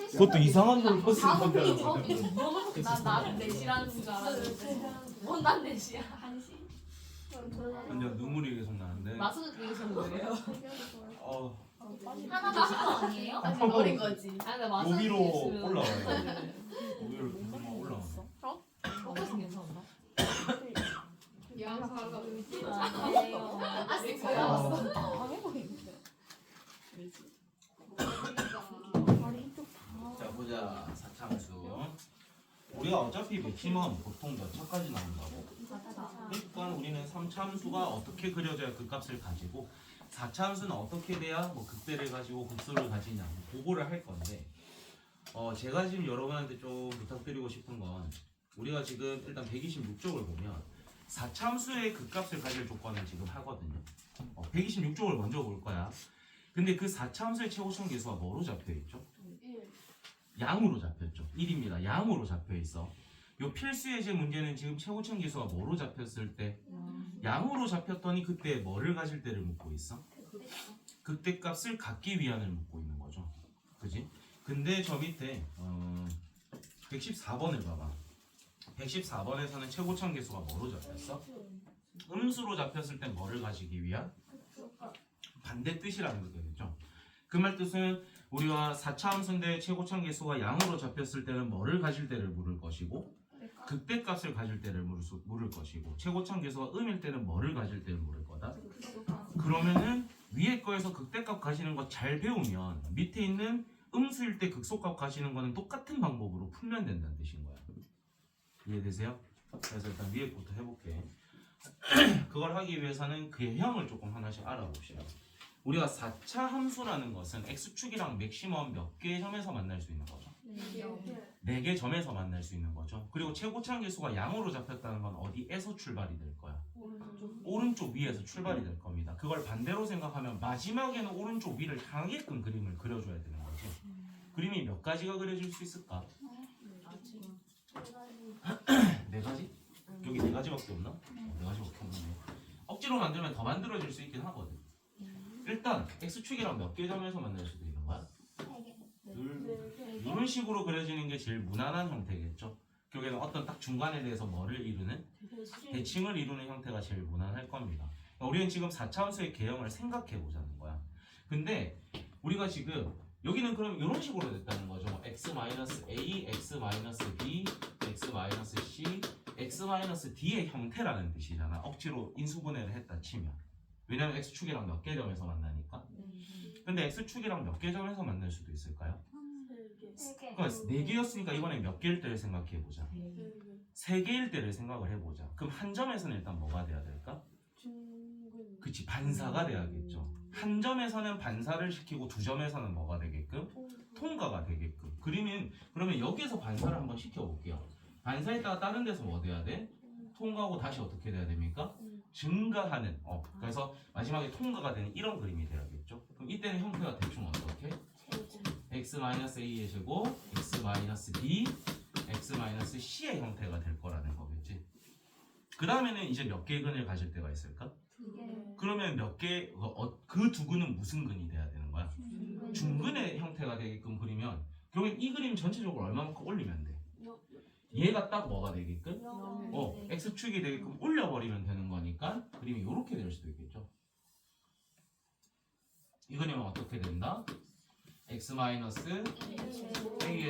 그것도 이상한 걸 버스 다섯 건데. 개 저기 너무 난 나는 4시라는 줄 알았는데 뭔난 4시야 1시? 완전 눈물이 계속 나는데. 마스크 끼신 거예요? 어, 하나 드신 거 아니에요? 아직 어린 거지 아 근데 마스크 요 위로 끼시면 올라와요. 위로 금방 올라오네. 먹어서 괜찮나? 양사가 의지 아니에요 아직 아. 나왔어 자 보자 사참수. 우리가 어차피 맥시멈 보통 몇 차까지 나온다고? 그러니까 우리는 3참수가 어떻게 그려져야 그 값을 가지고 4참수는 어떻게 돼야 뭐 극대를 가지고 극소를 가지냐 그거를 할 건데 제가 지금 여러분한테 좀 부탁드리고 싶은 건 우리가 지금 일단 126쪽을 보면 4참수의 극값을 가질 조건을 지금 하거든요. 126쪽을 먼저 볼 거야. 근데 그 4참수의 최고점 계수가 뭐로 잡혀 있죠? 양으로 잡혔죠. 1입니다. 양으로 잡혀 있어. 요 필수 예제 문제는 지금 최고점 계수가 뭐로 잡혔을 때 양으로 잡혔더니 그때 뭐를 가질 때를 묻고 있어? 극대값을 갖기 위한을 묻고 있는 거죠. 그지? 근데 저 밑에 114번을 봐봐. 114번에서는 최고점 계수가 뭐로 잡혔어? 음수로 잡혔을 때 뭐를 가지기 위한? 반대 뜻이라는 게 되겠죠. 그 말 뜻은 우리가 4차 함수인데 최고점 계수가 양으로 잡혔을 때는 뭐를 가질 때를 물을 것이고 극대값을 가질 때를 물을 것이고 최고점 계수가 음일 때는 뭐를 가질 때를 물을 거다. 그러면은 위에 거에서 극대값 가시는 거 잘 배우면 밑에 있는 음수일 때 극소값 가시는 거는 똑같은 방법으로 풀면 된다는 뜻인 거야. 이해되세요? 그래서 일단 위에 부터 해볼게. 그걸 하기 위해서는 그 형을 조금 하나씩 알아봅시다. 우리가 4차 함수라는 것은 x축이랑 맥시멈 몇 개의 점에서 만날 수 있는 거죠? 4개 점에서 만날 수 있는 거죠. 그리고 최고참 계수가 양으로 잡혔다는 건 어디에서 출발이 될 거야? 오른쪽 위에서 출발이 될 겁니다. 그걸 반대로 생각하면 마지막에는 오른쪽 위를 향하게끔 그림을 그려줘야 되는 거지. 그림이 몇 가지가 그려질 수 있을까? 4가지? 여기 4가지밖에 없나? 4가지밖에 없네. 억지로 만들면 더 만들어질 수 있긴 하거든. 일단 x축이랑 몇 개 점에서 만날 수도 있는 거야? 이런 식으로 그려지는 게 제일 무난한 형태겠죠. 결국에는 어떤 딱 중간에 대해서 뭐를 이루는? 대칭을 이루는 형태가 제일 무난할 겁니다. 우리는 지금 4차 함수의 개형을 생각해 보자는 거야. 근데 우리가 지금 여기는 그럼 이런 식으로 됐다는 거죠. x-a, x-b, x-c, x-d의 형태라는 뜻이잖아. 억지로 인수분해를 했다 치면. 왜냐면 x축이랑 몇 개 점에서 만나니까. 근데 x축이랑 몇 개 점에서 만날 수도 있을까요? 3개. 그러니까 4개였으니까 이번에 몇 개일 때를 생각해보자. 3개일 때를 생각을 해보자. 그럼 한 점에서는 일단 뭐가 돼야 될까? 그치, 반사가 돼야겠죠. 한 점에서는 반사를 시키고 두 점에서는 뭐가 되게끔? 통과가 되게끔. 그러면 여기에서 반사를 한번 시켜볼게요. 반사했다가 다른 데서 뭐 돼야 돼? 통과하고 다시 어떻게 돼야 됩니까? 증가하는. 그래서 마지막에 통과가 되는 이런 그림이 돼야겠죠. 그럼 이때는 형태가 대충 어떻게? x-a의 제곱, x-b, x-c의 형태가 될 거라는 거겠지. 그 다음에는 이제 몇 개의 근을 가질 때가 있을까? 그러면 그 두 근은 무슨 근이 돼야 되는 거야? 중근의 형태가 되게끔 그리면 결국엔 이 그림 전체적으로 얼마만큼 올리면 돼? 얘가 딱 뭐가 되게끔? x축이 되게끔 올려버리면 되는 거니까 그림이 이렇게 될 수도 있겠죠. 이 그림은 어떻게 된다? x-a의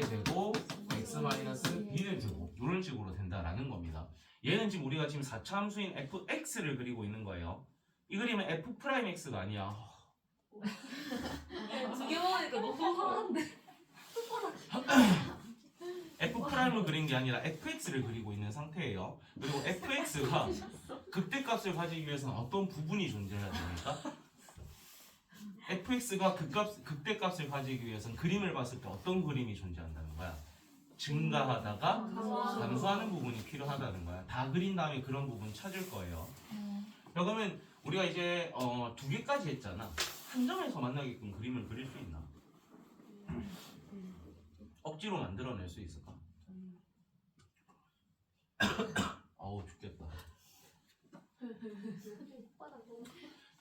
제곱, x-b의 제곱 이런 식으로 된다라는 겁니다. 얘는 지금 우리가 지금 4차 함수인 fx를 그리고 있는 거예요. 이 그림은 f'x가 아니야. 두 개 먹으니까 너무 화난데 f'을 그린 게 아니라 fx를 그리고 있는 상태예요. 그리고 fx가 극대값을 가지기 위해서는 어떤 부분이 존재해야 됩니까? fx가 극대값을 가지기 위해서는 그림을 봤을 때 어떤 그림이 존재한다는 거야? 증가하다가 감소하는 부분이 필요하다는 거야. 다 그린 다음에 그런 부분 찾을 거예요. 그러면 우리가 이제 2개까지 했잖아. 한 점에서 만나게끔 그림을 그릴 수 있나? 억지로 만들어낼 수 있을까? 어우 죽겠다.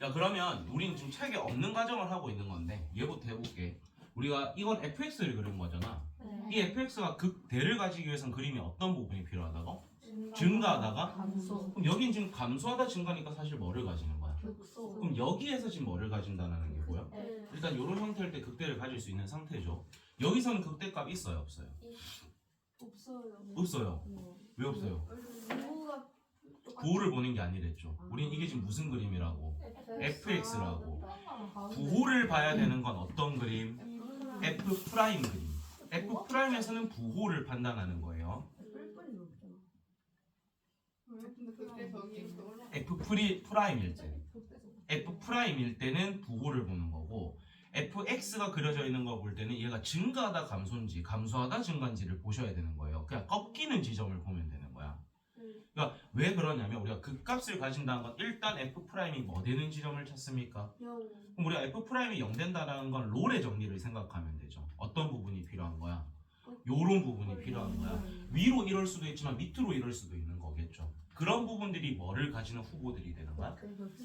야 그러면 우리는 지금 책에 없는 과정을 하고 있는 건데 얘부터 해볼게. 우리가 이건 fx를 그린 거잖아. 네. 이 fx가 극대를 가지기 위해서는 그림이 어떤 부분이 필요하다고? 증가하다가? 감소. 그럼 여긴 지금 감소하다 증가니까 사실 뭐를 가지는 거야? 극소. 그럼 여기에서 지금 뭐를 가진다는 게 뭐야? 네. 일단 이런 형태일 때 극대를 가질 수 있는 상태죠. 여기서는 극대값 있어요, 없어요? 없어요. 없어요. 왜 없어요? 부호가 부호를 보는 게 아니랬죠. 우린 이게 지금 무슨 그림이라고? fx라고. 부호를 봐야 되는 건 어떤 그림? f 프라임 그림. f 프라임에서는 부호를 판단하는 거예요. f 프라임일 때. f 프라임일 때는 부호를 보는 거고 fx가 그려져 있는 거 볼 때는 얘가 증가하다 감소인지 감소하다 증가인지를 보셔야 되는 거예요. 그냥 꺾이는 지점을 보면 되는 거야. 그러니까 왜 그러냐면 우리가 극값을 가진다는 건 일단 f 프라임이 뭐 되는 지점을 찾습니까? 그럼 우리가 f 프라임이 0 된다는 건 롤의 정리를 생각하면 되죠. 어떤 부분이 필요한 거야? 요런 부분이 필요한 거야. 위로 이럴 수도 있지만 밑으로 이럴 수도 있는 거겠죠. 그런 부분들이 뭐를 가지는 후보들이 되는 거야?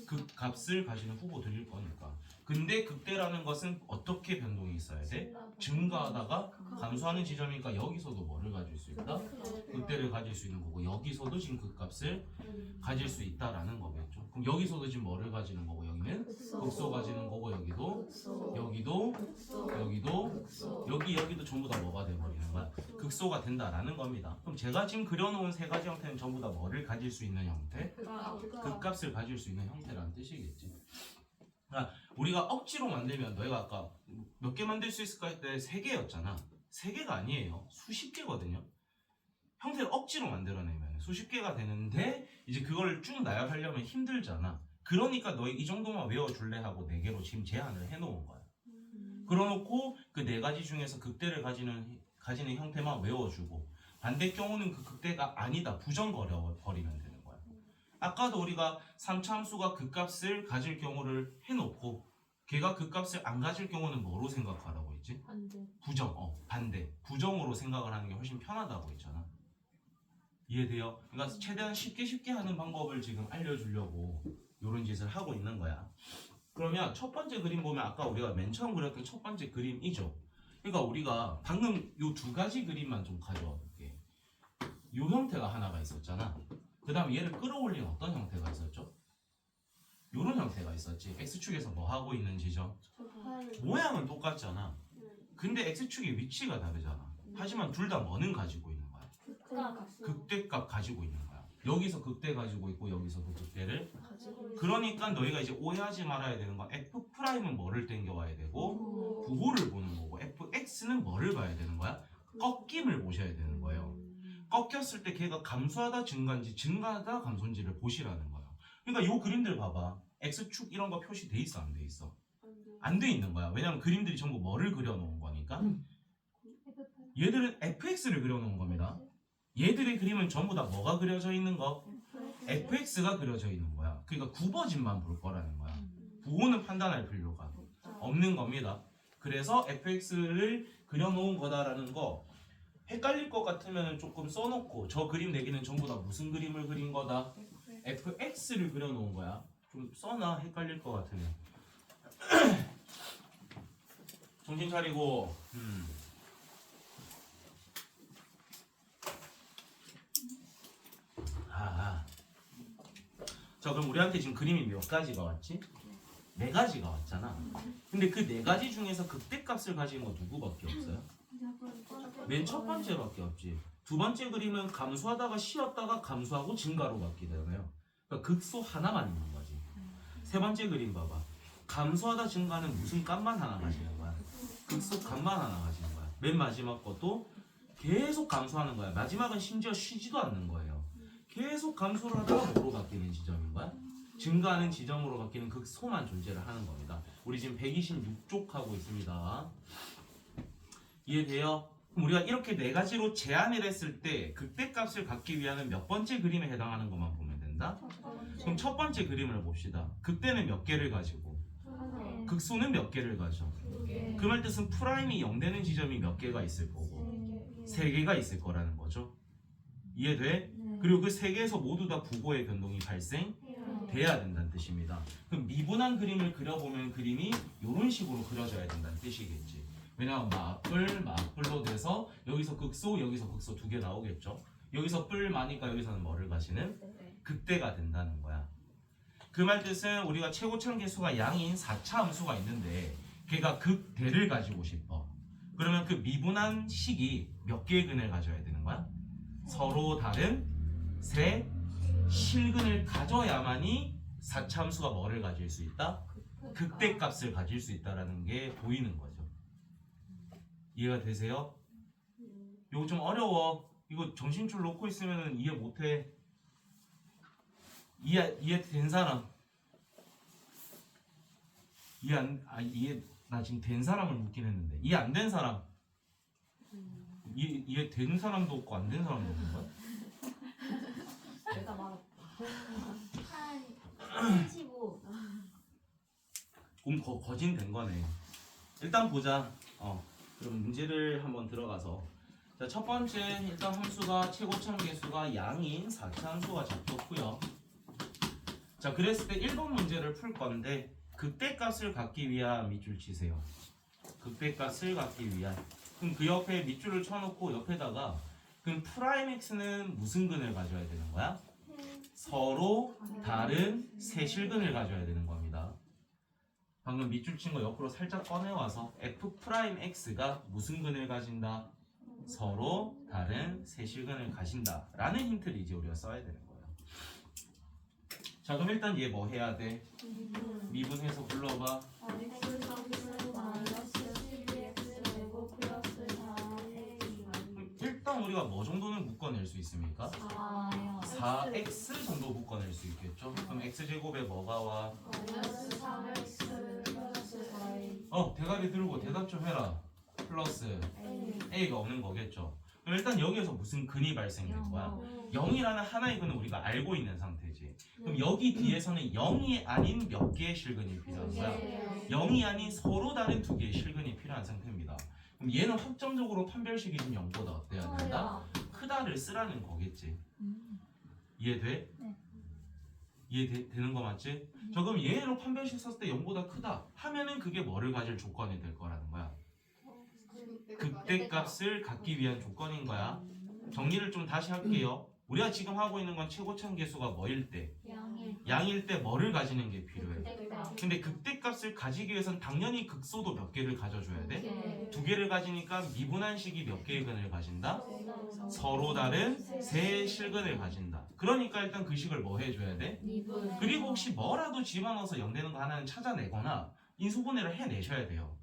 극값을 가지는 후보들일 거니까. 근데 극대라는 것은 어떻게 변동이 있어야 돼? 증가하다가 감소하는 지점이니까 여기서도 뭐를 가질 수 있다? 극대를 가질 수 있는 거고 여기서도 지금 극값을 가질 수 있다라는 거겠죠. 그럼 여기서도 지금 뭐를 가지는 거고 여기는 극소 가지는 거고 여기도 여기도 전부 다 뭐가 돼버리는 거야? 극소가 된다라는 겁니다. 그럼 제가 지금 그려놓은 세 가지 형태는 전부 다 뭐를 가질 수 있는 형태? 극값을 가질 수 있는 형태라는 뜻이겠지. 그러니까 우리가 억지로 만들면 너희가 아까 몇 개 만들 수 있을까 했을 때 3개였잖아. 3개가 아니에요. 수십 개거든요. 형태를 억지로 만들어내면 수십 개가 되는데 이제 그걸 쭉 나열하려면 힘들잖아. 그러니까 너희 이 정도만 외워줄래 하고 4개로 지금 제한을 해놓은 거야. 그러놓고 그 4가지 중에서 극대를 가지는 형태만 외워주고 반대 경우는 그 극대가 아니다 부정거려 버리면 되는 거야. 아까도 우리가 3차 함수가 극값을 가질 경우를 해놓고 걔가 극값을 안 가질 경우는 뭐로 생각하라고 했지? 반대 부정으로 생각을 하는 게 훨씬 편하다고 했잖아. 이해돼요? 그러니까 최대한 쉽게 하는 방법을 지금 알려주려고 이런 짓을 하고 있는 거야. 그러면 첫 번째 그림 보면 아까 우리가 맨 처음 그렸던 첫 번째 그림이죠. 그러니까 우리가 방금 요 2가지 그림만 좀 가져와 볼게. 요 형태가 하나가 있었잖아. 그 다음에 얘를 끌어올린 어떤 형태가 있었죠? 요런 형태가 있었지. X축에서 뭐 하고 있는 지점? 모양은 똑같잖아. 근데 X축의 위치가 다르잖아. 하지만 둘 다 뭐는 가지고 있는 거야? 극대값 가지고 있는 거야. 여기서 극대 가지고 있고 여기서도 극대를. 그러니까 너희가 이제 오해하지 말아야 되는 건 F 프라임은 뭐를 땡겨와야 되고 부호를 보는 거고 FX는 뭐를 봐야 되는 거야? 꺾임을 보셔야 되는 거예요. 꺾였을 때 걔가 감소하다 증가인지 증가하다 감소인지를 보시라는 거예요. 그러니까 요 그림들 봐봐. X축 이런 거 표시돼 있어 안 돼 있어? 안 돼 있는 거야. 왜냐면 그림들이 전부 뭐를 그려놓은 거니까. 얘들은 fx를 그려놓은 겁니다. 얘들의 그림은 전부 다 뭐가 그려져 있는 거? fx가 그려져 있는 거야. 그러니까 굽어짐만 볼 거라는 거야. 부호는 판단할 필요가 없는 겁니다. 그래서 fx를 그려놓은 거다라는 거 헷갈릴 것 같으면 조금 써놓고 저 그림 내기는 전부 다 무슨 그림을 그린 거다? fx를 그려놓은 거야. 좀 써놔 헷갈릴 것 같으면. 정신 차리고 자 그럼 우리한테 지금 그림이 몇 가지가 왔지? 4가지가 왔잖아. 근데 그 4가지 중에서 극대값을 가진 거 누구밖에 없어요? 맨 첫 번째밖에 없지. 두 번째 그림은 감소하다가 쉬었다가 감소하고 증가로 바뀌잖아요. 그러니까 극소 하나만 있는 거지. 세 번째 그림 봐봐. 감소하다 증가는 무슨 값만 하나 가지는 거야? 극소 값만 하나 가지는 거야. 맨 마지막 것도 계속 감소하는 거야. 마지막은 심지어 쉬지도 않는 거예요. 계속 감소를 하다가 뭐로 바뀌는 지점인 거야? 증가하는 지점으로 바뀌는 극소만 존재를 하는 겁니다. 우리 지금 126쪽 하고 있습니다. 이해돼요? 그럼 우리가 이렇게 4가지로 제한을 했을 때 극대값을 갖기 위한 몇 번째 그림에 해당하는 것만 보면 된다? 그럼 첫 번째 그림을 봅시다. 극대는 몇 개를 가지고 극소는 몇 개를 가져? 그 말 뜻은 프라임이 0 되는 지점이 몇 개가 있을 거고 3개가 있을 거라는 거죠. 이해돼? 그리고 그 3개에서 모두 다 부호의 변동이 발생돼야 된다는 뜻입니다. 그럼 미분한 그림을 그려보면 그림이 이런 식으로 그려져야 된다는 뜻이겠지. 왜냐면 마플로 돼서 여기서 극소 여기서 극소 두 개 나오겠죠. 여기서 뿔 마니까 여기서는 뭐를 가시는? 극대가 된다는 거야. 그 말 뜻은 우리가 최고참 계수가 양인 4차 함수가 있는데 걔가 극대를 가지고 싶어. 그러면 그 미분한 식이 몇 개의 근을 가져야 되는 거야? 서로 다른 세 실근을 가져야만이 4차 함수가 뭐를 가질 수 있다? 극대값을 가질 수 있다라는 게 보이는 거죠. 이해가 되세요? 이거 좀 어려워. 이거 정신줄 놓고 있으면 이해 못해. 이해된 사람? 나 지금 된 사람을 묻긴 했는데 이해 안 된 사람? 이해된 사람도 없고 안 된 사람도 없는 거야? 내가 말했다. 한 35. 그럼 거진 된 거네. 일단 보자. 그럼 문제를 한번 들어가서 자, 첫 번째 일단 함수가 최고참 계수가 양인 4차 함수가 잡혔고요. 자, 그랬을 때 1번 문제를 풀 건데 극대값을 갖기 위한 밑줄 치세요. 극대값을 갖기 위한. 그럼 그 옆에 밑줄을 쳐놓고 옆에다가 그럼 프라임 x는 무슨 근을 가져야 되는 거야? 서로 다른 세 실근을 가져야 되는 겁니다. 방금 밑줄 친 거 옆으로 살짝 꺼내와서 f 프라임 x가 무슨 근을 가진다? 서로 다른 세 실근을 가진다 라는 힌트를 이제 우리가 써야 되는 거예요. 자, 그럼 일단 얘 뭐 해야 돼? 미분해서 불러봐. 일단 우리가 뭐 정도는 묶어낼 수 있습니까? 4x 정도 묶어낼 수 있겠죠? 그럼 x제곱에 뭐가 와? 대가리 들고 대답 좀 해라. 플러스 a가 없는 거겠죠? 그럼 일단 여기에서 무슨 근이 발생된 거야? 0이라는 하나의 근은 우리가 알고 있는 상태지. 그럼 여기 뒤에서는 0이 아닌 몇 개의 실근이 필요한 거야? 0이 아닌 서로 다른 두 개의 실근이 필요한 상태입니다. 그럼 얘는 확정적으로 판별식이 좀 0보다 어때야 된다? 크다를 쓰라는 거겠지. 이해돼? 네. 이해되는 거 맞지? 저 그럼 얘로 판별식 썼을 때 0보다 크다 하면은 그게 뭐를 가질 조건이 될 거라는 거야? 극대값을 갖기 위한 조건인 거야. 정리를 좀 다시 할게요. 우리가 지금 하고 있는 건 최고참 계수가 뭐일 때? 양일 때 뭐를 가지는 게 필요해? 근데 극대값을 가지기 위해선 당연히 극소도 몇 개를 가져줘야 돼? 두 개를 가지니까 미분한 식이 몇 개의 근을 가진다? 서로 다른 세 실근을 가진다. 그러니까 일단 그 식을 뭐 해줘야 돼? 그리고 혹시 뭐라도 집어넣어서 0 되는 거 하나는 찾아내거나 인수분해를 해내셔야 돼요.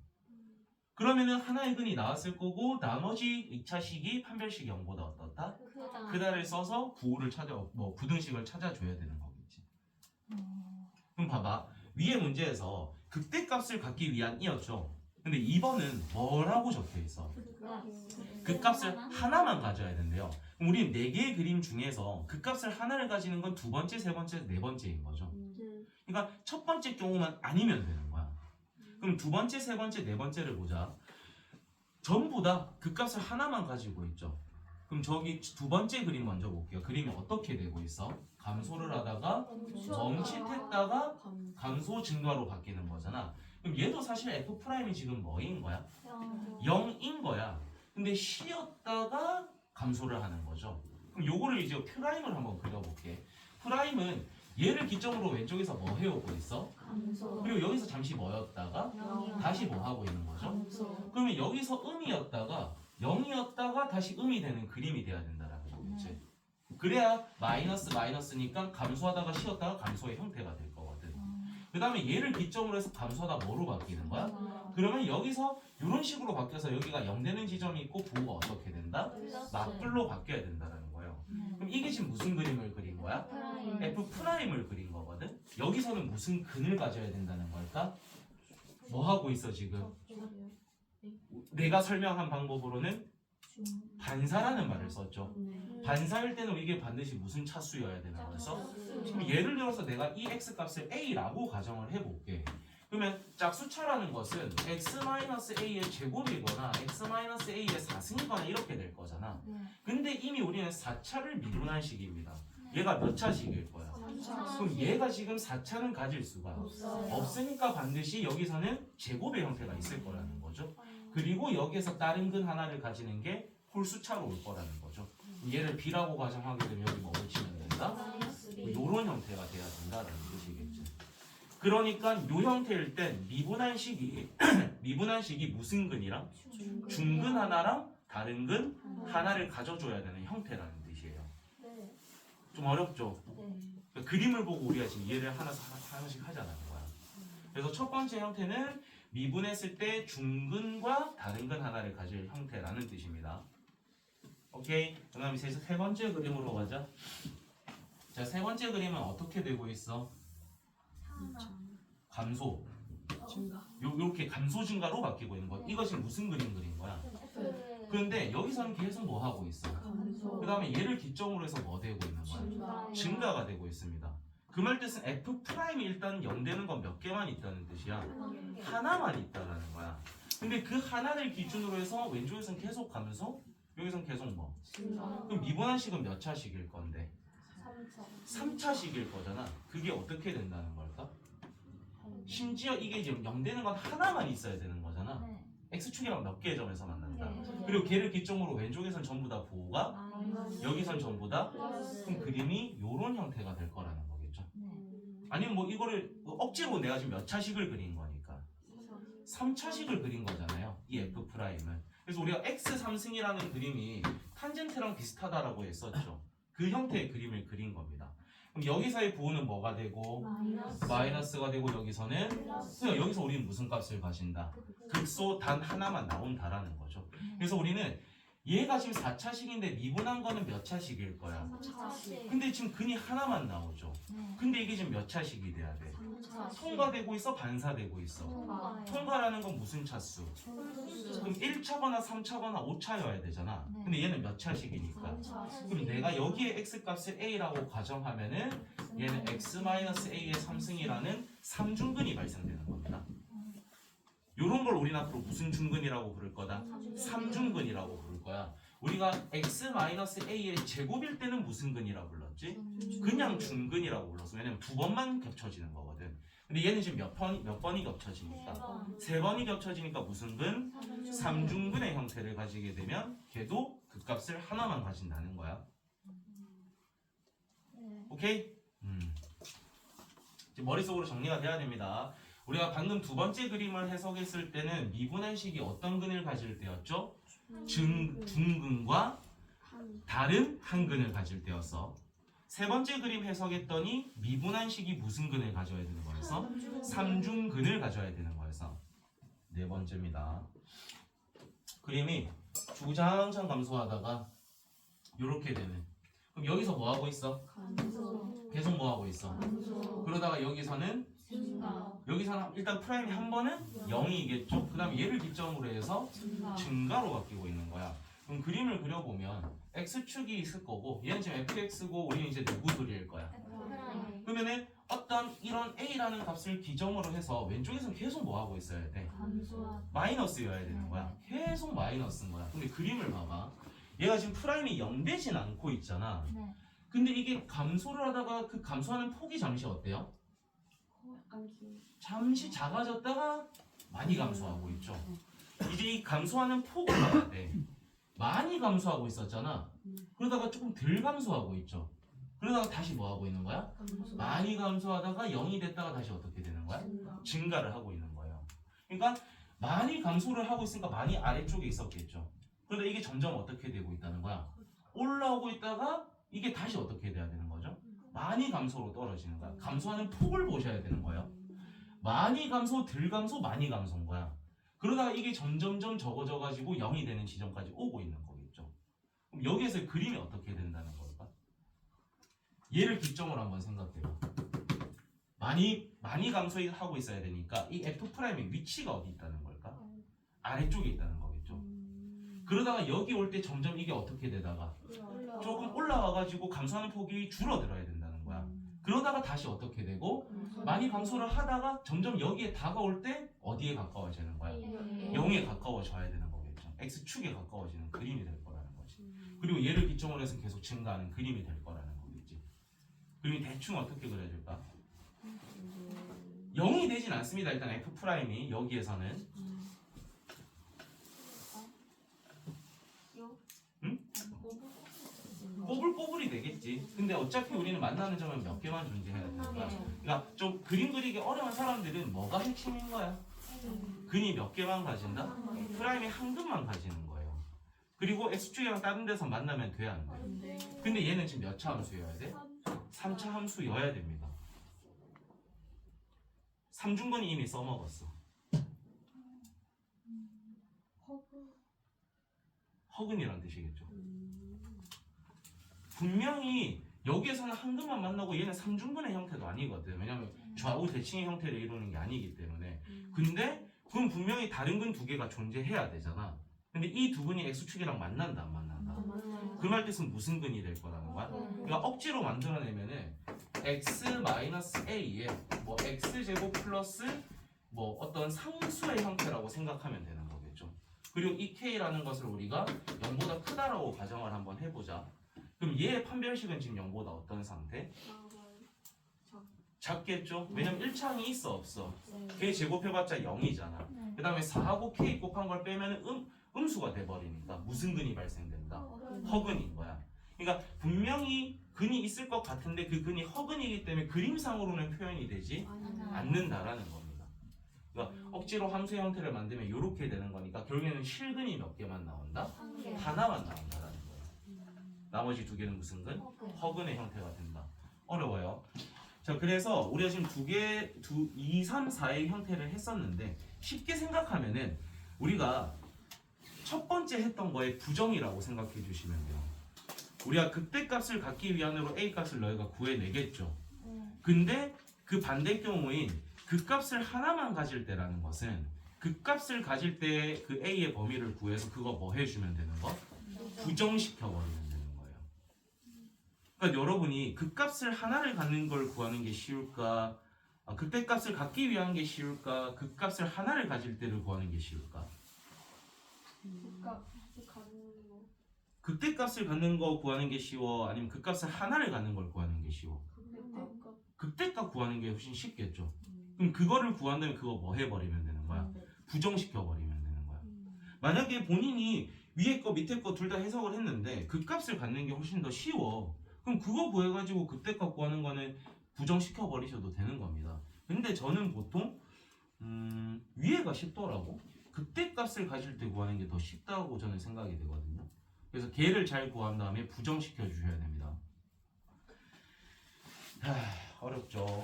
그러면은 하나의 근이 나왔을 거고 나머지 2차 식이 판별식 0보다 어떻다? 크다를 써서 부호를 부등식을 찾아줘야 되는 거겠지. 그럼 봐봐. 위에 문제에서 극대값을 갖기 위한 이었죠. 근데 2번은 뭐라고 적혀 있어? 극값을 하나만 가져야 된대요. 그럼 우리는 4개의 그림 중에서 극값을 하나를 가지는 건 두 번째, 세 번째, 네 번째인 거죠. 그러니까 첫 번째 경우만 아니면 되는 거야. 그럼 두 번째, 세 번째, 네 번째를 보자. 전부 다 극값을 하나만 가지고 있죠. 그럼 저기 두 번째 그림 먼저 볼게요. 그림이 어떻게 되고 있어? 감소를 하다가 멈칫했다가 감소 증가로 바뀌는 거잖아. 그럼 얘도 사실 f'이 지금 뭐인 거야? 0인 거야. 근데 쉬었다가 감소를 하는 거죠. 그럼 요거를 이제 프라임을 한번 그려볼게. 프라임은 얘를 기점으로 왼쪽에서 뭐 해오고 있어? 그리고 여기서 잠시 뭐였다가 다시 뭐 하고 있는 거죠? 그러면 여기서 음이었다가 0이었다가 다시 음이 되는 그림이 돼야 된다라는 거겠지. 그래야 마이너스니까 감소하다가 쉬었다가 감소의 형태가 될 거거든. 그 다음에 얘를 기점으로 해서 감소하다 뭐로 바뀌는 거야? 그러면 여기서 이런 식으로 바뀌어서 여기가 0 되는 지점이 있고 부호가 어떻게 된다? 맞불로 바뀌어야 된다는 거예요. 그럼 이게 지금 무슨 그림을 그린 거야? F'을 그린 거거든? 여기서는 무슨 근을 가져야 된다는 걸까? 뭐 하고 있어 지금? 내가 설명한 방법으로는 반사라는 말을 썼죠. 반사일 때는 이게 반드시 무슨 차수여야 되는 거였어? 그럼 예를 들어서 내가 이 x값을 a라고 가정을 해볼게. 그러면 짝수차라는 것은 x-a의 제곱이거나 x-a의 4승이거나 이렇게 될 거잖아. 근데 이미 우리는 4차를 미분한 식입니다. 얘가 몇 차식일 거야? 그럼 얘가 지금 4차는 가질 수가 없으니까 반드시 여기서는 제곱의 형태가 있을 거라는 거죠. 그리고 여기에서 다른 근 하나를 가지는 게 홀수차로 올 거라는 거죠. 얘를 B라고 가정하게 되면 여기 뭐를 치면 된다? 요런 형태가 돼야 된다라는 뜻이겠죠. 그러니까 요 형태일 땐 미분한식이 무슨 근이랑 중근 하나랑 다른 근 하나를 가져줘야 되는 형태라는 뜻이에요. 네. 좀 어렵죠? 네. 그러니까 그림을 보고 우리가 지금 이해를 하나씩 하자는 거야. 그래서 첫 번째 형태는 미분했을 때 중근과 다른 근 하나를 가질 형태라는 뜻입니다. 오케이. 그다음에 세 번째 그림으로 가자. 자, 세 번째 그림은 어떻게 되고 있어? 감소. 요렇게 감소 증가로 바뀌고 있는 거야. 이것이 무슨 그림 그린 거야? 그런데 여기서는 계속 뭐 하고 있어? 그 다음에 얘를 기점으로 해서 뭐 되고 있는 거야? 증가가 되고 있습니다. 그 말 뜻은 F'이 일단 0 되는 건 몇 개만 있다는 뜻이야? 하나만 있다라는 거야. 근데 그 하나를 기준으로 해서 왼쪽에서는 계속 감소, 여기서는 계속 뭐? 그럼 미분한식은 몇 차식일 건데? 3차식일 거잖아. 그게 어떻게 된다는 걸까? 심지어 이게 지금 0 되는 건 하나만 있어야 되는 거잖아. X축이랑 몇 개의 점에서 만난다. 그리고 걔를 기점으로 왼쪽에선 전부 다 부호가, 여기선 전부 다, 그럼 그림이 요런 형태가 될 거라는 거겠죠. 아니면 뭐 이거를 억지로 내가 지금 몇 차식을 그린 거니까 3차식을 그린 거잖아요, 이 F'은. 그래서 우리가 X3승이라는 그림이 탄젠트랑 비슷하다라고 했었죠. 그 형태의 그림을 그린 겁니다. 그럼 여기서의 부호는 뭐가 되고 마이너스가 되고 여기서는 그냥 여기서 우리는 무슨 값을 가진다? 극소 단 하나만 나온다라는 거죠. 그래서 우리는 얘가 지금 4차식인데 미분한 거는 몇 차식일 거야? 근데 지금 근이 하나만 나오죠. 근데 이게 지금 몇 차식이 돼야 돼? 통과되고 있어? 반사되고 있어? 통과라는 건 무슨 차수? 그럼 1차거나 3차거나 5차여야 되잖아. 근데 얘는 몇 차식이니까? 그럼 내가 여기에 x값을 a라고 가정하면은 얘는 x-a의 3승이라는 3중근이 발생되는 겁니다. 요런 걸 우리는 앞으로 무슨 중근이라고 부를 거다? 3중근이라고 부를 거야. 우리가 x-a의 제곱일 때는 무슨 근이라고 불렀지? 그냥 중근이라고 불렀어. 왜냐면 두 번만 겹쳐지는 거거든. 근데 얘는 지금 몇 번이 겹쳐지니까? 세 번이 겹쳐지니까 무슨 근? 3중근의 형태를 가지게 되면 걔도 그 값을 하나만 가진다는 거야. 오케이? 이제 머릿속으로 정리가 돼야 됩니다. 우리가 방금 두 번째 그림을 해석했을 때는 미분한식이 어떤 근을 가질 때였죠? 중근과 다른 한 근을 가질 때였어. 세 번째 그림 해석했더니 미분한식이 무슨 근을 가져야 되는 거였어? 3중근을 가져야 되는 거였어. 네 번째입니다. 그림이 주구장창 감소하다가 이렇게 되는. 그럼 여기서 뭐 하고 있어? 계속 뭐 하고 있어? 그러다가 여기서는 일단 프라임이 한 번은 0이겠죠? 그 다음에 얘를 기점으로 해서 증가로 바뀌고 있는 거야. 그럼 그림을 그려보면 X축이 있을 거고 얘는 지금 fx고 우리는 이제 누구 소리일 거야? 그러면은 어떤 이런 a라는 값을 기점으로 해서 왼쪽에서는 계속 뭐 하고 있어야 돼? 마이너스여야 되는 거야. 계속 마이너스인 거야. 근데 그림을 봐봐. 얘가 지금 프라임이 0 되진 않고 있잖아. 근데 이게 감소를 하다가 그 감소하는 폭이 잠시 어때요? 잠시 작아졌다가 많이 감소하고 있죠. 이제 이 감소하는 폭을 봐야 돼. 많이 감소하고 있었잖아. 그러다가 조금 덜 감소하고 있죠. 그러다가 다시 뭐 하고 있는 거야? 많이 감소하다가 0이 됐다가 다시 어떻게 되는 거야? 증가를 하고 있는 거예요. 그러니까 많이 감소를 하고 있으니까 많이 아래쪽에 있었겠죠. 그러다 이게 점점 어떻게 되고 있다는 거야? 올라오고 있다가 이게 다시 어떻게 돼야 되는 거죠? 많이 감소로 떨어지는 거야. 감소하는 폭을 보셔야 되는 거예요. 많이 감소, 덜 감소, 많이 감소인 거야. 그러다가 이게 점점점 적어져가지고 0이 되는 지점까지 오고 있는 거겠죠. 그럼 여기에서 그림이 어떻게 된다는 걸까? 얘를 기점으로 한번 생각해봐. 많이 감소하고 있어야 되니까 이 F'의 위치가 어디 있다는 걸까? 아래쪽에 있다는 거겠죠. 그러다가 여기 올 때 점점 이게 어떻게 되다가 조금 올라와가지고 감소하는 폭이 줄어들어야 된다는 거야. 그러다가 다시 어떻게 되고 많이 감소를 하다가 점점 여기에 다가올 때 어디에 가까워지는 거야? 0에 가까워져야 되는 거겠죠. X축에 가까워지는 그림이 될 거라는 거지. 그리고 얘를 기점으로 해서 계속 증가하는 그림이 될 거라는 거겠지. 그림이 대충 어떻게 그려질까? 0이 되진 않습니다. 일단 F'이 여기에서는 꼬불꼬불이 되겠지. 근데 어차피 우리는 만나는 점은 몇 개만 존재해야 되는 거야. 그러니까 좀 그림 그리기 어려운 사람들은 뭐가 핵심인 거야? 근이 몇 개만 가진다? 프라임이 한 근만 가지는 거예요. 그리고 x축이랑 다른 데서 만나면 돼, 안 돼? 근데 얘는 지금 몇 차 함수여야 돼? 3차 함수여야 됩니다. 3중근이 이미 써먹었어. 허근이란 뜻이겠죠. 분명히 여기에서는 한 근만 만나고 얘는 3중근의 형태도 아니거든. 왜냐면 좌우 대칭의 형태를 이루는 게 아니기 때문에. 근데 그럼 분명히 다른 근 두 개가 존재해야 되잖아. 근데 이 두 근이 x축이랑 만난다, 안 만난다? 그 말 뜻은 무슨 근이 될 거라는 거야? 그러니까 억지로 만들어내면은 x-a에 뭐 x제곱 플러스 뭐 어떤 상수의 형태라고 생각하면 되는 거겠죠. 그리고 이 k라는 것을 우리가 0보다 크다라고 가정을 한번 해보자. 그럼 얘의 판별식은 지금 0보다 어떤 상태? 작겠죠? 왜냐면 1창이 있어 없어? k 제곱해봤자 0이잖아. 그 다음에 4하고 k 곱한 걸 빼면 음수가 돼버리니까 무슨 근이 발생된다? 허근인 거야. 그러니까 분명히 근이 있을 것 같은데 그 근이 허근이기 때문에 그림상으로는 표현이 되지 않는다라는 겁니다. 그러니까 억지로 함수의 형태를 만들면 이렇게 되는 거니까 결국에는 실근이 몇 개만 나온다? 하나만 나온다라는 거예요. 나머지 두 개는 무슨 근? 허근의 형태가 된다. 어려워요. 자, 그래서 우리가 지금 2, 3, 4의 형태를 했었는데 쉽게 생각하면은 우리가 첫 번째 했던 거에 부정이라고 생각해 주시면 돼요. 우리가 극대값을 갖기 위한으로 a 값을 너희가 구해내겠죠. 근데 그 반대 경우인 극값을 하나만 가질 때라는 것은 극값을 가질 때 그 a의 범위를 구해서 그거 뭐 해주면 되는 거? 부정시켜버리면 되는 거예요. 그러니까 여러분이 극값을 하나를 갖는 걸 구하는 게 쉬울까? 극대값을 갖기 위한 게 쉬울까? 극값을 하나를 가질 때를 구하는 게 쉬울까? 극대값을 갖는 거 구하는 게 쉬워? 아니면 극값을 하나를 갖는 걸 구하는 게 쉬워? 극대값 구하는 게 훨씬 쉽겠죠. 그럼 그거를 구한다면 그거 뭐 해버리면 되는 거야? 부정시켜버리면 되는 거야. 만약에 본인이 위에 거 밑에 거 둘 다 해석을 했는데 극값을 갖는 게 훨씬 더 쉬워. 그럼 그거 구해가지고 극대값 구하는 거는 부정시켜버리셔도 되는 겁니다. 근데 저는 보통 위에가 쉽더라고. 극대값을 가질 때 구하는 게 더 쉽다고 저는 생각이 되거든요. 그래서 걔를 잘 구한 다음에 부정시켜 주셔야 됩니다. 어렵죠.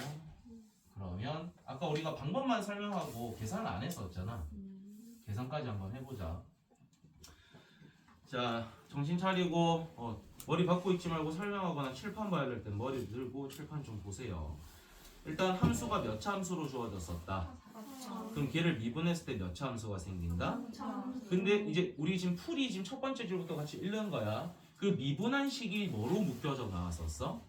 그러면 아까 우리가 방법만 설명하고 계산을 안 했었잖아. 계산까지 한번 해보자. 자, 정신 차리고 머리 박고 있지 말고 설명하거나 칠판 봐야 될 땐 머리 들고 칠판 좀 보세요. 일단 함수가 몇 차 함수로 주어졌었다. 그럼 걔를 미분했을 때 몇 차 함수가 생긴다? 근데 이제 우리 지금 풀이 지금 첫 번째 줄부터 같이 읽는 거야. 그 미분한 식이 뭐로 묶여져 나왔었어?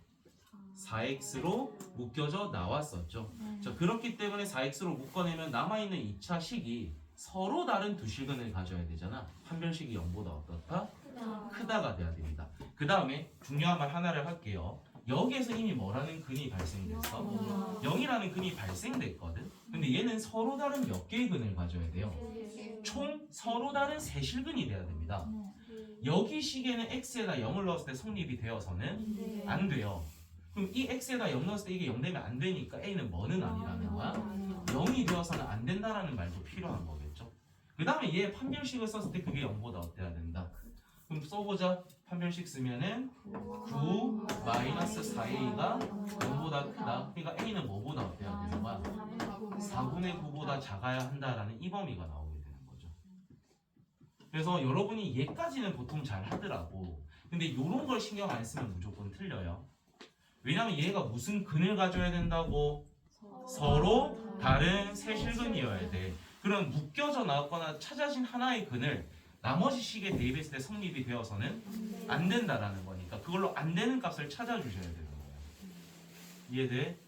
4x로 묶여져 나왔었죠. 자, 그렇기 때문에 4x로 묶어내면 남아있는 2차 식이 서로 다른 두 실근을 가져야 되잖아. 판별식이 0보다 어떻다? 크다가 돼야 됩니다. 그 다음에 중요한 말 하나를 할게요. 여기에서 이미 뭐라는 근이 발생됐어? 0이라는 근이 발생됐거든. 근데 얘는 서로 다른 몇 개의 근을 가져야 돼요? 총 서로 다른 세 실근이 돼야 됩니다. 여기 식에는 x에다 0을 넣었을 때 성립이 되어서는 안 돼요. 그럼 이 x에다 0 넣었을 때 이게 0 되면 안 되니까 a는 뭐는 아니라는 거야? 0이 되어서는 안 된다라는 말도 필요한 거겠죠. 그 다음에 얘 판별식을 썼을 때 그게 0보다 어때야 된다? 그럼 써보자. 판별식 쓰면은 9 마이너스 4a가 0보다 크다. 그러니까 a는 뭐보다 어때야 되는 거야? 4분의 9보다 작아야 한다라는 이 범위가 나오게 되는 거죠. 그래서 여러분이 얘까지는 보통 잘 하더라고. 근데 이런 걸 신경 안 쓰면 무조건 틀려요. 왜냐면 얘가 무슨 근을 가져야 된다고? 서로 다른 세 실근이어야 돼. 그런 묶여져 나왔거나 찾아진 하나의 근을 나머지 식에 대입했을 때 성립이 되어서는 안 된다라는 거니까 그걸로 안 되는 값을 찾아주셔야 되는 거예요. 이해돼?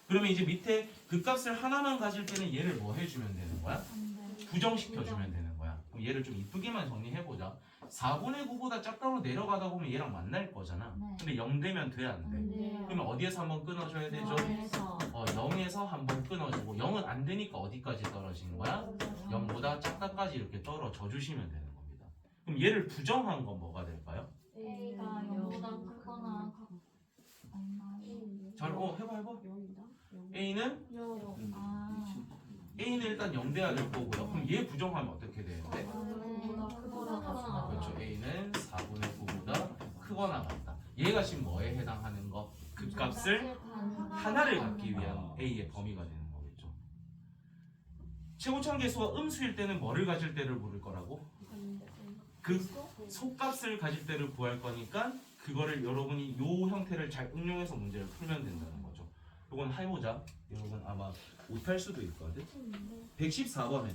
그러면 이제 밑에 그 값을 하나만 가질 때는 얘를 뭐 해주면 되는 거야? 부정시켜주면 되는 거야. 그럼 얘를 좀 이쁘게만 정리해보자. 4분의 9보다 작다로 내려가다 보면 얘랑 만날 거잖아. 근데 0 되면 돼, 안 돼? 그러면 어디에서 한번 끊어줘야 되죠? 0에서 한번 끊어주고 0은 안 되니까 어디까지 떨어지는 거야? 0보다 작다까지 이렇게 떨어져 주시면 되는 겁니다. 그럼 얘를 부정한 건 뭐가 될까요? A가 0보다 잘 해봐. 0이다. A는 아. A는 일단 0돼야 될 거고요. 그럼 얘 부정하면 어떻게 되는데? 그렇죠. A는 4분의 9보다 크거나 같다. 얘가 지금 뭐에 해당하는 거? 그 값을 하나를 갖기 위한 A의 범위가 되는 거겠죠. 최고참 계수가 음수일 때는 뭐를 가질 때를 부를 거라고? 그 속값을 가질 때를 구할 거니까 그거를 여러분이 요 형태를 잘 응용해서 문제를 풀면 된다는 거죠. 요건 해보자. 여러분 아마 못할 수도 있거든. 114번에는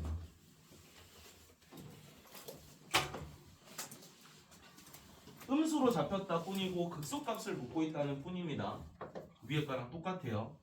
음수로 잡혔다 뿐이고 극소값을 묻고 있다는 뿐입니다. 위에 거랑 똑같아요.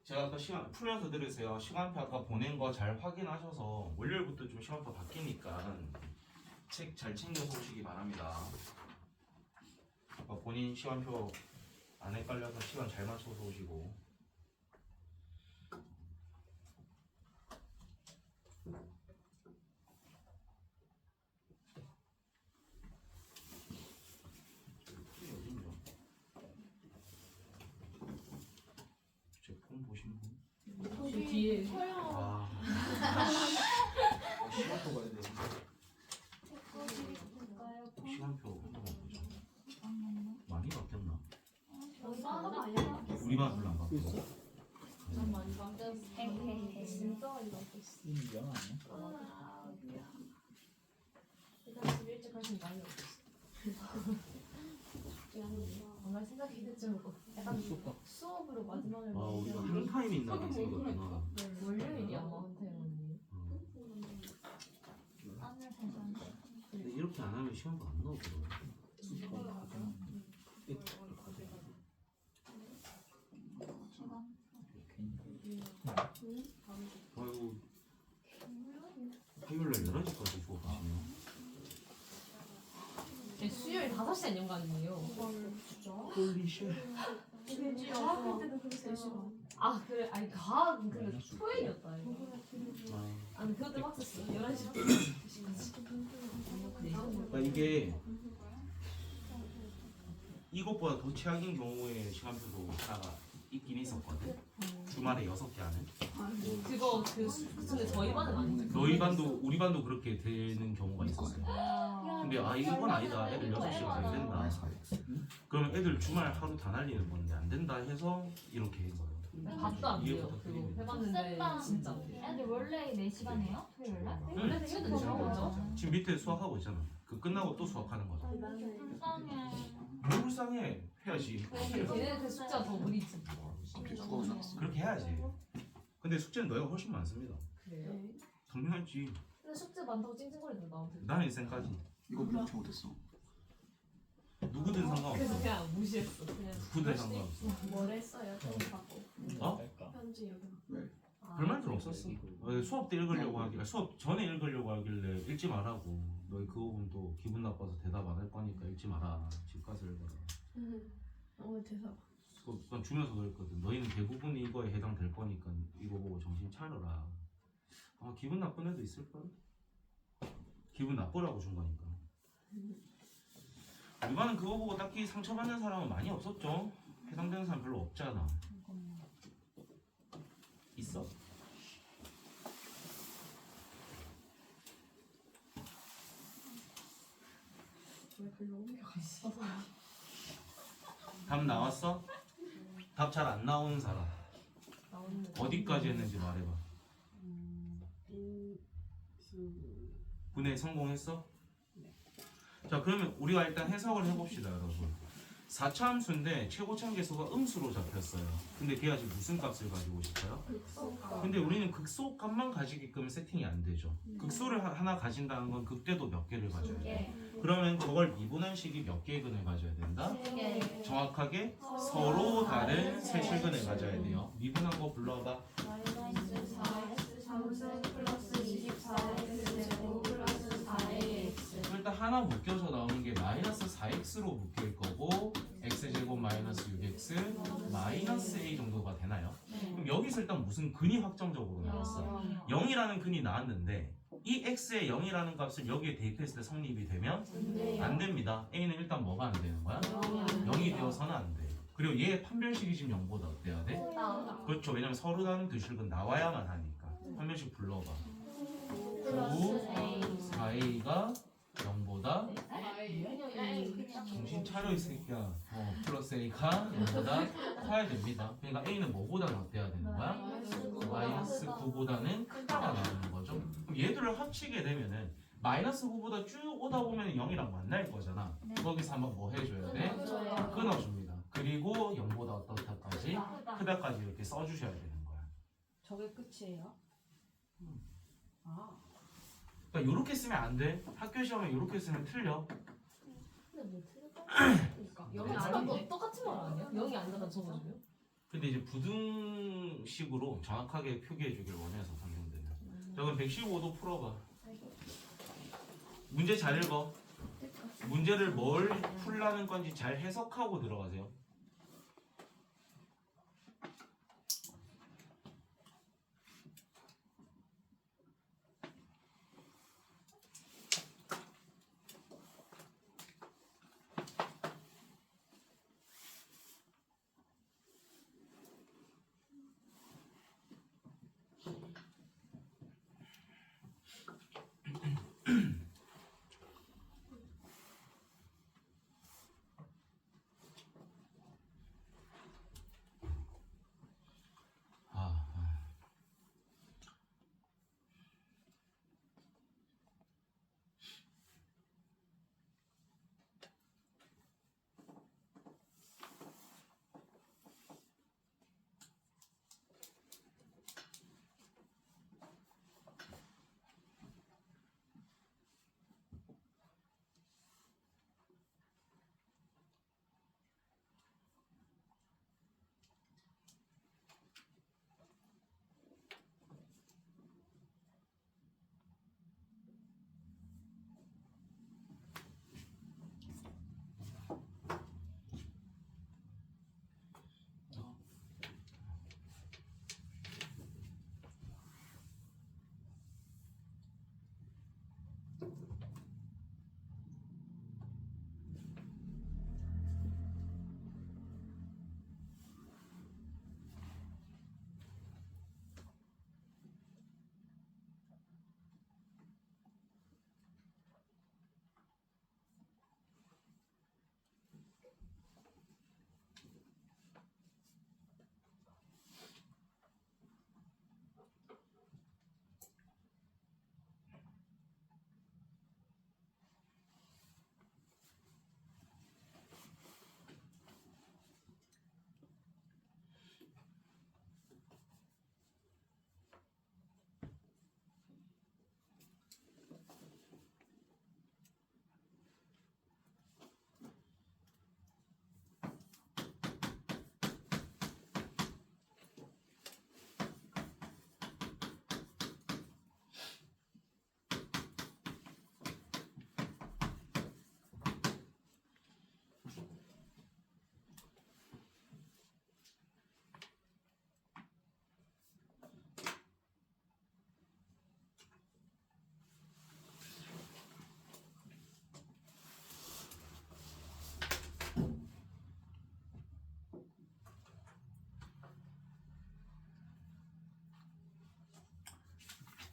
제가 아까 시간 풀면서 들으세요. 시간표 아까 보낸 거 잘 확인하셔서 월요일부터 좀 시간표 바뀌니까 책 잘 챙겨서 오시기 바랍니다. 아까 본인 시간표 안 헷갈려서 시간 잘 맞춰서 오시고. 제 폰 보신 분? 저 뒤에 아, 시간표 가야 돼. 시간표 한번 보자. 많이 바뀌었나? 하나도 아니야. 우리만 별로 안 바뀌었어. 전 많이 바뀌었어. 진짜 많이 바뀌었어. 영 아니야? 일단 집 일찍 하신 나이 없었어. 정말 생각해보고 약간 수업으로 마지막에 아, 우리가 한 타임 있나 생겼구나. 월요일이야 마운테인 언니. 근데 이렇게 안 하면 시간도 안 나오더라고. 아이고, 화요일날 11시까지 수업하시네요. 수요일 5시 안녕 아니에요? 진짜? 홀리쉣. 중학교 때도 그렇게 3시간. 아 그래 아니 과학은 근데 토요일이었다 이거. 아니 그것도 막 썼어 11시. 그러니까 이게 이것보다 더 최악인 경우에 시간표도 하나가 있긴 있었거든. 주말에 6개 하는. 그거 근데 저희 반은 아니지. 너희 반도 우리 반도 그렇게 되는 경우가 있었어요. 근데 이건 아니다. 애들 6시간 안 된다. 그럼 애들 주말 하루 다 날리는 건데 안 된다 해서 이렇게 한 거예요. 밥도 안 이해 돼요. 그거 부탁드립니다. 해봤는데 진짜 안 돼요. 애들 원래 4시간 해요? 토요일날? 원래 생일도 저하고 있죠. 지금 밑에 수학하고 있잖아. 그 끝나고 또 수학하는 거죠. 불쌍해. 뭐 불쌍해. 해야지. 걔네 그 숫자 더 무리지. 그렇게 해야지. 근데 숙제는 너희가 훨씬 많습니다. 그래요? 당연하지. 근데 숙제 많다고 찡찡거리는 나한테. 나는 쌩까지. 이거 몇 초 못했어? 누구든 그래서 상관없어. 그냥 무시했어. 그냥 누구든 상관없어. 뭘 했어요? 좀 받고. 어? 편지 여기. 별 말들 없었어. 수업 때 읽으려고 하길래 수업 전에 읽으려고 하길래 읽지 말라고. 너희 그거 보면 또 기분 나빠서 대답 안 할 거니까 읽지 마라. 집 가서 읽어라. 오늘 대사. 그건 주면서 그랬거든. 너희는 대부분이 이거에 해당될 거니까 이거 보고 정신 차려라. 아마 기분 나쁜 애도 있을 거야. 기분 나쁘라고 준 거니까. 우리 반은 그거 보고 딱히 상처받는 사람은 많이 없었죠. 해당되는 사람 별로 없잖아. 있어? 왜 글로 옮겨가 있어? 답 나왔어? 답 잘 안 나오는 사람 어디까지 했는지 말해봐. 분해 성공했어? 자 그러면 우리가 일단 해석을 해봅시다 여러분. 4차 함수인데 최고차 계수가 음수로 잡혔어요. 근데 걔가 지금 무슨 값을 가지고 싶어요? 근데 우리는 극소 값만 가지게끔 세팅이 안 되죠. 극소를 하나 가진다는 건 극대도 몇 개를 가져야 돼. 그러면 저걸 미분한식이 몇 개의 근을 가져야 된다? 정확하게 서로 다른 세 실근을 가져야 돼요. 미분한 거 불러봐. 마이너스 4x 3승 플러스 24x 제곱 플러스 4ax. 일단 하나 묶여서 나오는 게 마이너스 4x로 묶일 거고 x제곱 마이너스 6x 마이너스 a 정도가 되나요? 그럼 여기서 일단 무슨 근이 확정적으로 나왔어? 0이라는 근이 나왔는데 이 x의 0이라는 값을 여기에 대입했을 때 성립이 되면 안 됩니다. a는 일단 뭐가 안 되는 거야? 0이 되어서는 안 돼. 그리고 얘의 판별식이 지금 0보다 어때야 돼? 그렇죠. 왜냐면 서로 다른 두 실근 나와야만 하니까. 판별식 불러봐. 9, 4a가 0보다 정신 차려 이 새끼야. 플러스 a가 0보다 커야 됩니다. 그러니까 a는 뭐보다 어때야 되는 거야? 마이너스 9보다는 크다가 나오는 거죠. 그럼 얘들을 합치게 되면은 마이너스 9보다 쭉 오다 보면 0이랑 만날 거잖아. 거기서 한번 뭐 해줘야 돼? 끊어줍니다. 그리고 0보다 어떻다까지? 크다까지 이렇게 써주셔야 되는 거야. 저게 끝이에요? 아, 그러니까 이렇게 쓰면 안 돼. 학교 시험에 이렇게 쓰면 틀려. 근데 뭐 틀릴까? 그러니까 영이 여기 안 안 거 똑같은 말 아니야? 영이 안 나가 적어주면? 근데 이제 부등식으로 정확하게 표기해 주길 원해서 선생님들은. 저건 115도 풀어봐. 문제 잘 읽어. 문제를 뭘 풀라는 건지 잘 해석하고 들어가세요.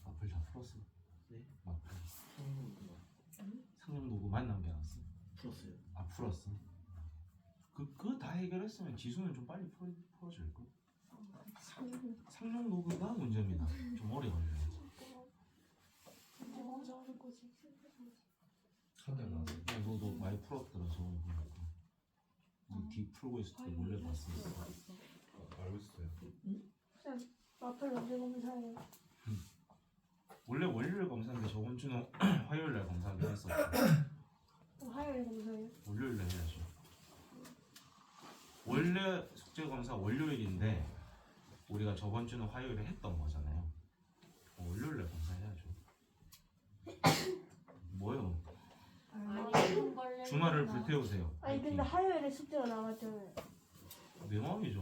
마플 다 풀었어. 네? 마플. 성능 상용 녹음만 남겨놨어. 풀었어요. 아 풀었어. 그거 다 해결했으면 지수는 좀 빨리 풀어줄 걸. 상용 녹음가 문제입니다. 좀 오래 걸려요. 먼저 하는 거지. 한달 나왔어요. 너도 많이 풀었더라 저번 보니까. 우리 뒤 풀고 있을 때 몰래 봤었어. 알고 있어요. 마플 언제 검사해요? 원래 월요일 검사인데 저번 주는 화요일 날 검사하기로 했었어. 그럼 화요일 검사해요? 월요일 날 해야죠. 원래 숙제 검사 월요일인데 우리가 저번 주는 화요일에 했던 거잖아요. 월요일 날 검사해야죠. 뭐요? 아니 주말을 불태우세요. 아니 근데 화요일에 숙제가 나왔잖아요. 내 마음이죠.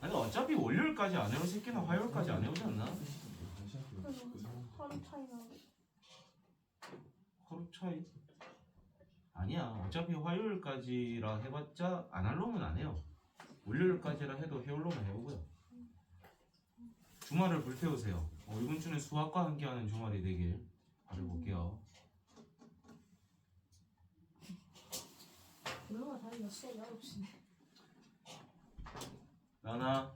아니 어차피 월요일까지 안 해온 새끼는 화요일까지 안 해오지 않나? 하루 차이 나고. 하루 차이? 아니야. 어차피 화요일까지라 해봤자 안 할 놈은 안 해요. 월요일까지라 해도 해올 놈은 해오고요. 주말을 불태우세요. 이번 주는 수학과 함께하는 주말이 되길 바라볼게요. 그나마 다행이다. 수업이 9시네. 나나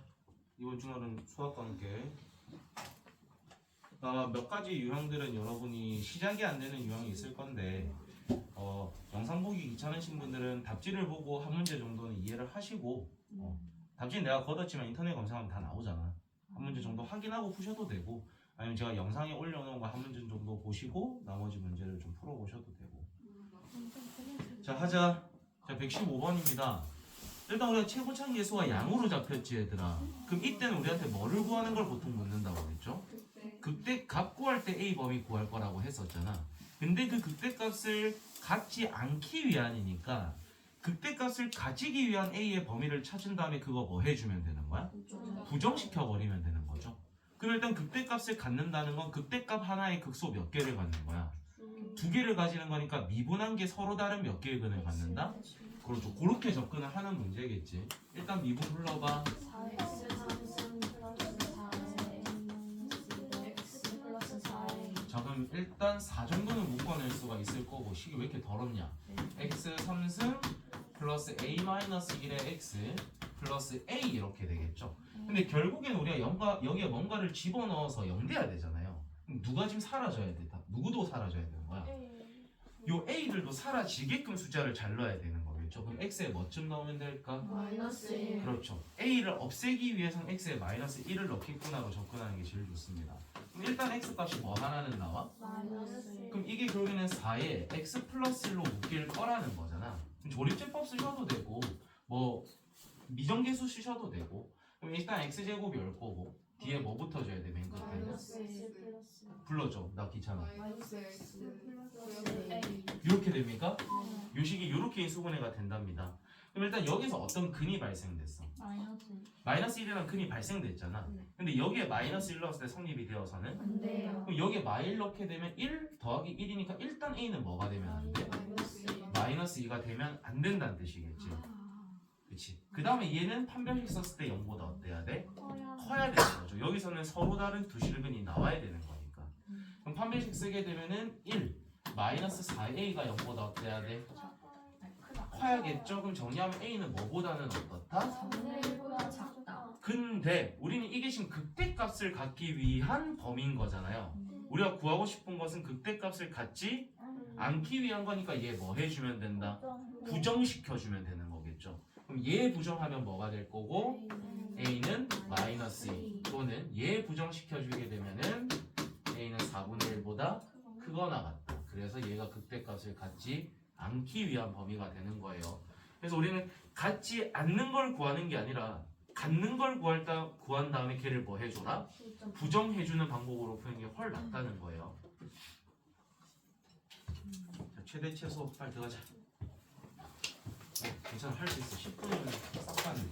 이번 주말은 수학과 함께. 몇 가지 유형들은 여러분이 시작이 안 되는 유형이 있을 건데 영상 보기 귀찮으신 분들은 답지를 보고 한 문제 정도는 이해를 하시고 답지는 내가 걷었지만 인터넷 검색하면 다 나오잖아. 한 문제 정도 확인하고 푸셔도 되고 아니면 제가 영상에 올려놓은 거 한 문제 정도 보시고 나머지 문제를 좀 풀어보셔도 되고. 자 하자. 자 115번입니다. 일단 우리가 최고참 계수가 양으로 잡혔지 얘들아. 그럼 이때는 우리한테 뭐를 구하는 걸 보통 묻는다고 그랬죠? 극대값 구할 때 A 범위 구할 거라고 했었잖아. 근데 그 극대값을 갖지 않기 위한이니까 극대값을 가지기 위한 A의 범위를 찾은 다음에 그거 뭐 해주면 되는 거야? 부정시켜 버리면 되는 거죠. 그럼 일단 극대값을 갖는다는 건 극대값 하나의 극소 몇 개를 갖는 거야? 2개를 가지는 거니까 미분한 게 서로 다른 몇 개의 근을 갖는다? 그렇죠. 그렇게 접근을 하는 문제겠지. 일단 미분 불러봐. 4x 3 플러스 4x 플러스 4a. 자 그럼 일단 4 정도는 묶어낼 수가 있을 거고 식이 왜 이렇게 더럽냐? x 3승 플러스 a 마이너스 1의 x 플러스 a 이렇게 되겠죠. 근데 결국엔 우리가 여기에 뭔가를 집어넣어서 연대야 되잖아요. 그럼 누가 지금 사라져야 돼? 누구도 사라져야 되는 거야. 요 a들도 사라지게끔 숫자를 잘 넣어야 되는 거겠죠. 그럼 x에 뭐쯤 넣으면 될까? 마이너스 1. 그렇죠. a를 없애기 위해서는 x에 마이너스 1을 넣기구나로 접근하는 게 제일 좋습니다. 그럼 일단 x 값이 뭐 하나는 나와? 마이너스 1. 그럼 이게 결국에는 4에 x 플러스 1로 묶일 거라는 거잖아. 그럼 조립제법 쓰셔도 되고 뭐 미정계수 쓰셔도 되고 그럼 일단 x제곱이 올 거고 뒤에 뭐 붙어줘야 돼? 맨 끝에 마이너스 x 플러스 불러줘. 나 귀찮아. 마이너스 x 플러스 a. 이렇게 됩니까? 요식이 이렇게 수분해가 된답니다. 그럼 일단 여기서 어떤 근이 발생됐어? 마이너스 1이라는 근이 발생됐잖아. 근데 여기에 마이너스 1 넣었을 때 성립이 되어서는 안 돼요. 그럼 여기에 마일 넣게 되면 1 더하기 1이니까 일단 a는 뭐가 되면 안 돼? 마이너스 2. 마이너스 2가 되면 안 된다는 뜻이겠지. 그치? 그 다음에 얘는 판별식 썼을 때 0보다 어때야 돼? 커야 되는 거죠. 여기서는 서로 다른 두 실근이 나와야 되는 거니까. 그럼 판별식 쓰게 되면은 1 마이너스 4a가 0보다 어때야 돼? 커야겠죠? 그럼 정리하면 a는 뭐보다는 어떻다? 4분의 1보다 작다. 근데 우리는 이게 지금 극대값을 갖기 위한 범위인 거잖아요. 우리가 구하고 싶은 것은 극대값을 갖지 않기 위한 거니까 얘 뭐 해주면 된다? 부정시켜주면 되는 거겠죠. 그럼 얘 부정하면 뭐가 될 거고 a는 마이너스 2 또는 얘 부정시켜주게 되면은 a는 4분의 1보다 크거나 같다. 그래서 얘가 극대값을 갖지 않기 위한 범위가 되는 거예요. 그래서 우리는 갖지 않는 걸 구하는 게 아니라 갖는 걸 구한 다음에 걔를 뭐 해줘라? 부정해주는 방법으로 푸는 게 훨 낫다는 거예요. 자, 최대 최소 빨리 들어가자. 괜찮아, 할 수 있어. 10분이면 싹 가는.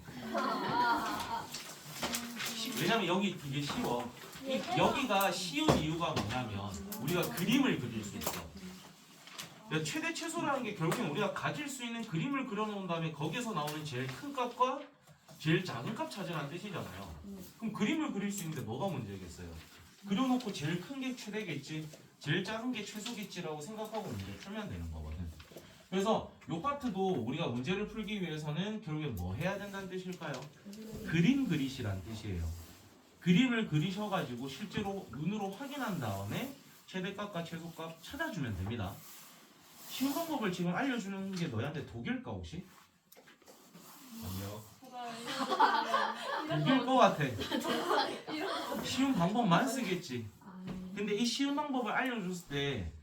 왜냐면 여기 되게 쉬워. 여기가 쉬운 이유가 뭐냐면 우리가 그림을 그릴 수 있어. 최대 최소라는 게 결국엔 우리가 가질 수 있는 그림을 그려놓은 다음에 거기서 나오는 제일 큰 값과 제일 작은 값 찾으라는 뜻이잖아요. 그럼 그림을 그릴 수 있는데 뭐가 문제겠어요? 그려놓고 제일 큰 게 최대겠지, 제일 작은 게 최소겠지라고 생각하고 문제 풀면 되는 거거든. 그래서 이 파트도 우리가 문제를 풀기 위해서는 결국엔 뭐 해야 된다는 뜻일까요? 그림 그리시란 뜻이에요. 그림을 그리셔가지고 실제로 눈으로 확인한 다음에 최대값과 최소값 찾아주면 됩니다. 쉬운 방법을 지금 알려주는 게 너희한테 독일까 혹시? 아니요. 독일 거 같아. 쉬운 방법만 쓰겠지. 근데 이 쉬운 방법을 알려줬을 때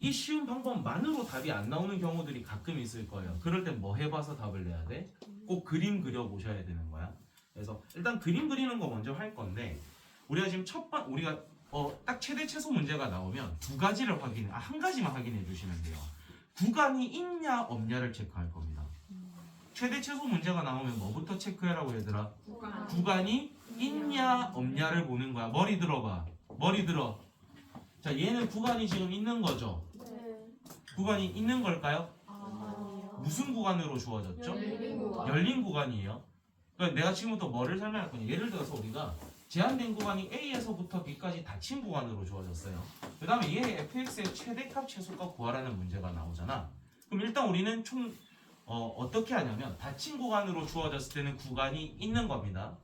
이 쉬운 방법만으로 답이 안 나오는 경우들이 가끔 있을 거예요. 그럴 땐 뭐 해봐서 답을 내야 돼? 꼭 그림 그려보셔야 되는 거야. 그래서 일단 그림 그리는 거 먼저 할 건데 우리가 지금 우리가 딱 최대 최소 문제가 나오면 두 가지를 한 가지만 확인해 주시면 돼요. 구간이 있냐 없냐를 체크할 겁니다. 최대 최소 문제가 나오면 뭐부터 체크해라고 얘들아? 구간이 있냐 없냐를 보는 거야. 머리 들어봐. 머리 들어. 자, 얘는 구간이 지금 있는 거죠? 네. 구간이 있는 걸까요? 아니요. 무슨 구간으로 주어졌죠? 열린 구간. 열린 구간이에요. 그러니까 내가 지금부터 뭐를 설명할 거냐. 예를 들어서 우리가 제한된 구간이 A에서부터 B까지 닫힌 구간으로 주어졌어요. 그 다음에 얘 fx의 최대값, 최소값 구하라는 문제가 나오잖아. 그럼 일단 우리는 총 어떻게 하냐면 닫힌 구간으로 주어졌을 때는 구간이 있는 겁니다.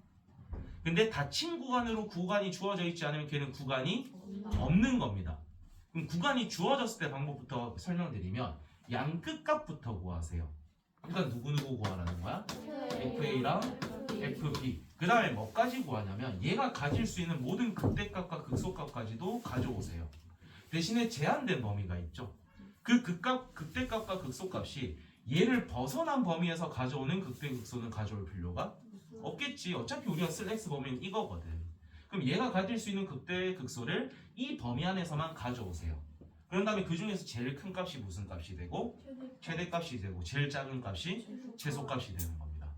근데 닫힌 구간으로 구간이 주어져 있지 않으면 걔는 구간이 없는 겁니다. 그럼 구간이 주어졌을 때 방법부터 설명드리면 양 끝값부터 구하세요. 일단 누구 구하라는 거야? FA랑 FB. 그 다음에 뭐까지 구하냐면 얘가 가질 수 있는 모든 극대값과 극소값까지도 가져오세요. 대신에 제한된 범위가 있죠. 그 극대값과 극소값이 얘를 벗어난 범위에서 가져오는 극대 극소는 가져올 필요가 없겠지. 어차피 우리가 쓸 X 범위는 이거거든. 그럼 얘가 가질 수 있는 극대 극소를 이 범위 안에서만 가져오세요. 그런 다음에 그 중에서 제일 큰 값이 무슨 값이 되고 최대값이 되고 제일 작은 값이 최소값이 되는 겁니다.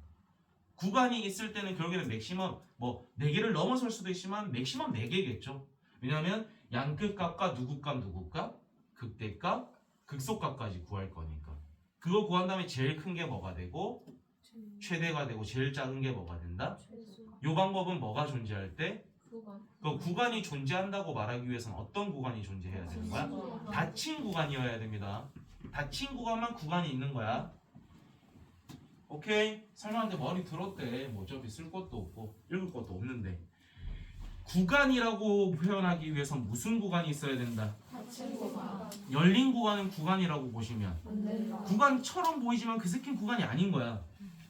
구간이 있을 때는 결국에는 맥시멈 4개를 넘어설 수도 있지만 맥시멈 4개겠죠. 왜냐하면 양끝값과 누구 값, 극대값, 극소값까지 구할 거니까. 그거 구한 다음에 제일 큰 게 뭐가 되고 최대가 되고 제일 작은 게 뭐가 된다? 이 방법은 뭐가 존재할 때? 그 구간이 존재한다고 말하기 위해서는 어떤 구간이 존재해야 되는 거야? 닫힌 구간이어야 됩니다. 닫힌 구간만 구간이 있는 거야. 오케이? 설명하는데 머리 들었대. 뭐 어차피 쓸 것도 없고 읽을 것도 없는데 구간이라고 표현하기 위해서 무슨 구간이 있어야 된다? 닫힌 구간. 열린 구간은 구간이라고 보시면 안 된다. 구간처럼 보이지만 그 새끼는 구간이 아닌 거야.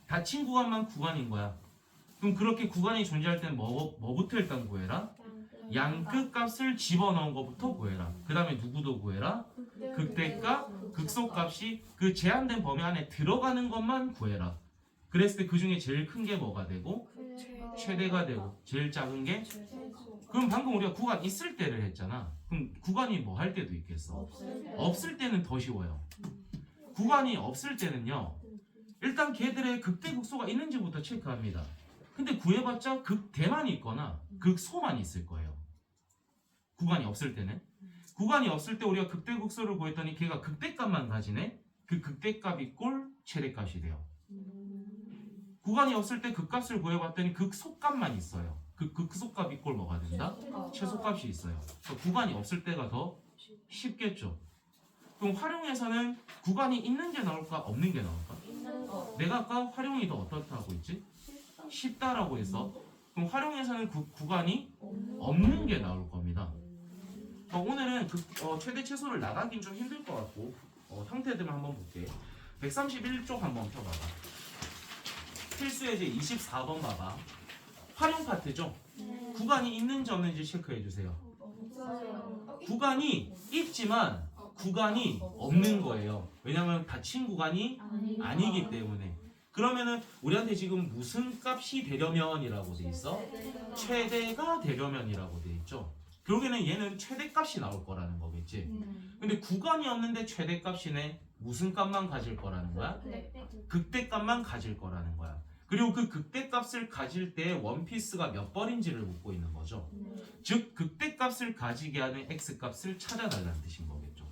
닫힌 구간만 구간인 거야. 그럼 그렇게 구간이 존재할 때는 뭐부터 일단 구해라? 양 끝값을 집어넣은 것부터 구해라. 그 다음에 누구도 구해라? 극대값, 극소값이 그 제한된 범위 안에 들어가는 것만 구해라. 그랬을 때 그 중에 제일 큰 게 뭐가 되고 최대가 되고 제일 작은 게 그럼 방금 우리가 구간 있을 때를 했잖아. 그럼 구간이 뭐 할 때도 있겠어? 없을 때는 더 쉬워요. 구간이 없을 때는요. 일단 걔들의 극대 극소가 있는지부터 체크합니다. 근데 구해봤자 극대만 있거나 극소만 있을 거예요. 구간이 없을 때는. 구간이 없을 때 우리가 극대 극소를 구했더니 걔가 극대값만 가지네. 그 극대값이 꼴 최대값이 돼요. 구간이 없을 때 극값을 구해봤더니 극소값만 있어요. 그 극소값이 꼴 뭐가 된다? 최소값이 있어요. 그러니까 구간이 없을 때가 더 쉽겠죠. 그럼 활용에서는 구간이 있는 게 나올까 없는 게 나올까? 있는 거. 내가 아까 활용이 더 어떻다고 했지? 쉽다라고 했어. 그럼 활용에서는 구간이 없는 게 나올 겁니다. 오늘은 최대 최소를 나가긴 좀 힘들 것 같고 형태들만 한번 볼게. 131쪽 한번 펴봐봐. 필수 예제 24번 봐봐. 활용 파트죠? 구간이 있는지 없는지 체크해 주세요. 없어요. 구간이 있지만 구간이 없는 거예요. 왜냐하면 닫힌 구간이 아니기 때문에. 그러면은 우리한테 지금 무슨 값이 되려면이라고 돼 있어? 최대가 되려면이라고 돼 있죠. 결국에는 얘는 최대값이 나올 거라는 거겠지. 근데 구간이 없는데 최대값이네. 무슨 값만 가질 거라는 거야? 극대값만 가질 거라는 거야. 그리고 그 극대값을 가질 때 원피스가 몇 번인지를 묻고 있는 거죠. 즉 극대값을 가지게 하는 x값을 찾아달라는 뜻인 거겠죠.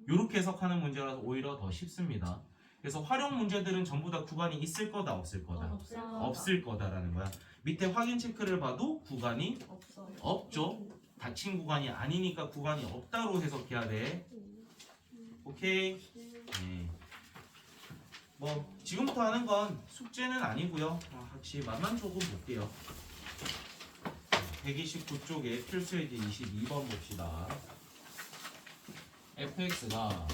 이렇게 해석하는 문제라서 오히려 더 쉽습니다. 그래서 활용 문제들은 전부 다 구간이 있을 거다 없을 거다? 없을 거다라는 거야. 밑에 확인 체크를 봐도 구간이 없죠. 닫힌 구간이 아니니까 구간이 없다로 해석해야 돼. 오케이? 네. 뭐 지금부터 하는 건 숙제는 아니고요. 같이 맛만 조금 볼게요. 129쪽에 필수예제 22번 봅시다. fx가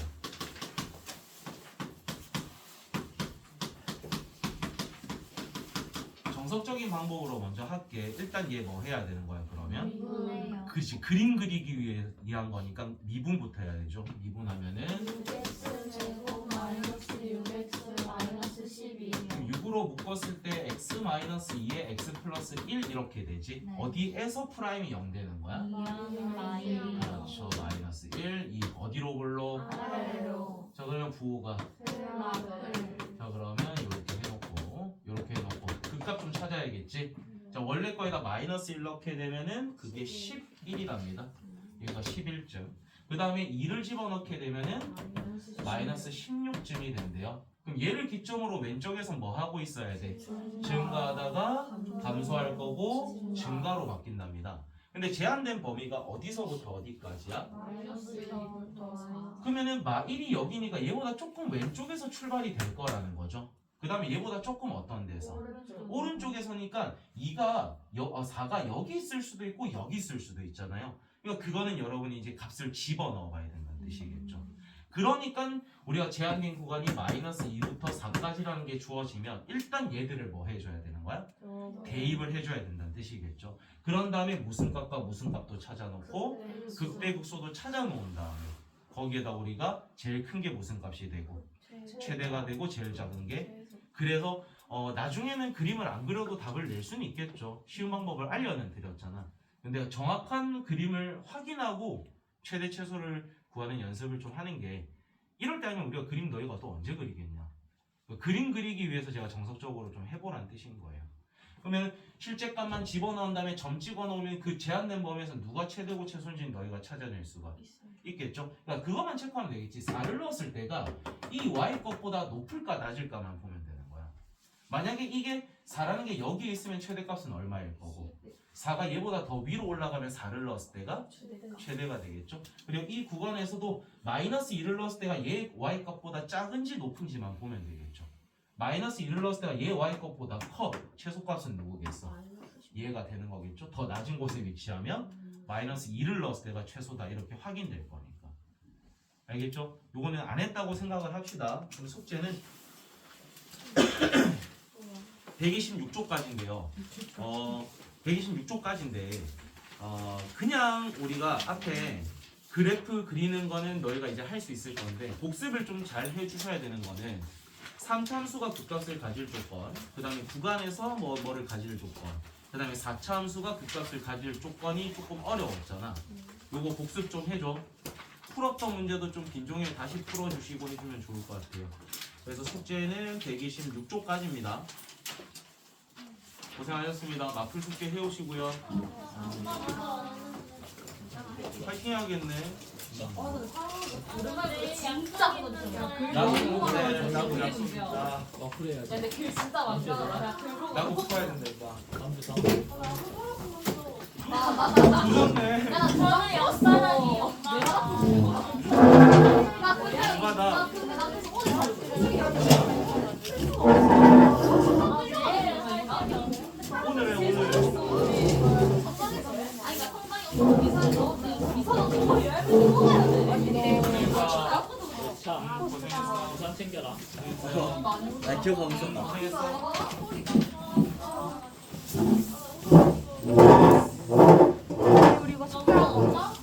정석적인 방법으로 먼저 할게. 일단 얘 뭐 해야 되는 거야 그러면? 미분해요. 그렇지. 그림 그리기 위한 거니까 미분부터 해야 되죠. 미분하면은 6x 제곱 마이너스 6x 마이너스 12. 6으로 묶었을 때 x-2에 x 플러스 1 이렇게 되지. 네. 어디에서 프라임이 0 되는 거야? 그렇죠. 마이너스 1. 이 어디로 불러? 아래로. 자 그러면 부호가 플락을. 자 그러면 이렇게 해놓고 극값 좀 찾아야겠지. 자 원래 거에다 마이너스 1 넣게 되면은 그게 11이랍니다. 여기가 11쯤. 그 다음에 2를 집어넣게 되면은 마이너스 16쯤이 된대요. 그럼 얘를 기점으로 왼쪽에서 뭐 하고 있어야 돼? 증가하다가 감소할 거고 증가로 바뀐답니다. 근데 제한된 범위가 어디서부터 어디까지야? 마이너스 1부터 그러면은 마1이 여기니까 얘보다 조금 왼쪽에서 출발이 될 거라는 거죠. 그 다음에 얘보다 조금 어떤 데서? 오른쪽에서니까 4가 여기 있을 수도 있고 여기 있을 수도 있잖아요. 그러니까 그거는 여러분이 이제 값을 집어넣어 봐야 된다는 뜻이겠죠. 그러니까 우리가 제한된 구간이 마이너스 2부터 4까지라는 게 주어지면 일단 얘들을 뭐 해줘야 되는 거야? 대입을 해줘야 된다는 뜻이겠죠. 그런 다음에 무슨 값과 무슨 값도 찾아놓고 극대극소도 찾아놓은 다음에 거기에다 우리가 제일 큰 게 무슨 값이 되고 최대가 되고 제일 작은 게 그래서 나중에는 그림을 안 그려도 답을 낼 수는 있겠죠. 쉬운 방법을 알려는 드렸잖아. 근데 정확한 그림을 확인하고 최대 최소를 구하는 연습을 좀 하는 게 이럴 때 아니면 우리가 그림 너희가 또 언제 그리겠냐. 그림 그리기 위해서 제가 정석적으로 좀 해보라는 뜻인 거예요. 그러면 실제 값만 집어넣은 다음에 점 찍어 놓으면 그 제한된 범위에서 누가 최대고 최소인지 너희가 찾아낼 수가 있겠죠. 그러니까 그것만 체크하면 되겠지. 4를 넣었을 때가 이 y 것보다 높을까 낮을까만 보면 되는 거야. 만약에 이게 4라는 게 여기에 있으면 최대값은 얼마일 거고 4가 얘보다 더 위로 올라가면 4를 넣었을 때가 최대가 되겠죠. 그리고 이 구간에서도 마이너스 2를 넣었을 때가 얘 y 값보다 작은지 높은지만 보면 되겠죠. 마이너스 1을 넣었을 때가 얘 y 값보다 커. 최소값은 누구겠어? 얘가 되는 거겠죠. 더 낮은 곳에 위치하면 마이너스 2를 넣었을 때가 최소다 이렇게 확인될 거니까. 알겠죠? 요거는 안 했다고 생각을 합시다. 그럼 숙제는 126쪽까지인데요. 126쪽까지인데 그냥 우리가 앞에 그래프 그리는 거는 너희가 이제 할 수 있을 건데 복습을 좀 잘 해주셔야 되는 거는 3차함수가 극값을 가질 조건, 그 다음에 구간에서 뭐를 가질 조건, 그 다음에 4차함수가 극값을 가질 조건이 조금 어려웠잖아. 요거 복습 좀 해줘. 풀었던 문제도 좀 빈종일 다시 풀어주시고 해주면 좋을 것 같아요. 그래서 숙제는 126쪽까지입니다. 고생하셨습니다. 마플 숙제 해오시고요. 파이팅 해야겠네. 오랜만에 진짜 보거든요. 나도 약속. 야, 마플해야지. 근데 글 진짜 많잖아. 글 보고 나도 풀어야 된다 이거. 다음 주 늦었네. 야, 저는 옆사람이 엄마가 나 그냥 오바다. 나 그래서 오늘 오늘은 오늘. 아니 그러니까 성당이 엄청 미사를 넣었어요. 미사는 정말 얇게 먹어야 돼. 그러니까 자, 고생했어. 우산 챙겨라. 나 기억하고 있었다. 고생했어. 우리 이거 너랑 엄마?